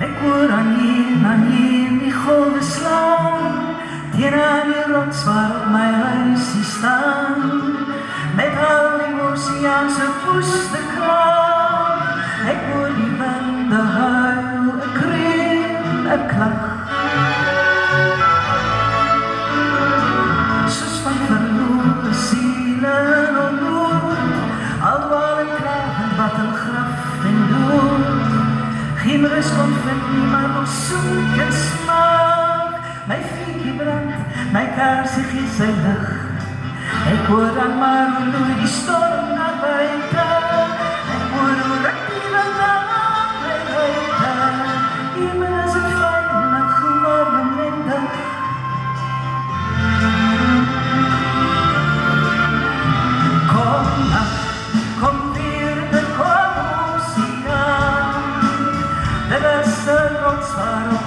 Ek hoor aan hier die golwe slaan, teen aan die rots waarop my huisie staan, met al die oseaanse woeste kraag. Ek hoor die winde huil, 'n kreun, 'n klag, soos van verlore siele ontmoet, alwaar en klagend wat in graf en dood. Geen rus kon vind nie, maar nog soek en smaak. My vuurtjie brand, my kaarsie gee sy lig. Ek hoor dan maar hoe loei die storm na buite. Ek hoor hoe ruk die wind aan my buite. Hemel is het veilig, warm en lendig. Kom nacht, kom weer de kom oceaan. Dit is 'n rots waarop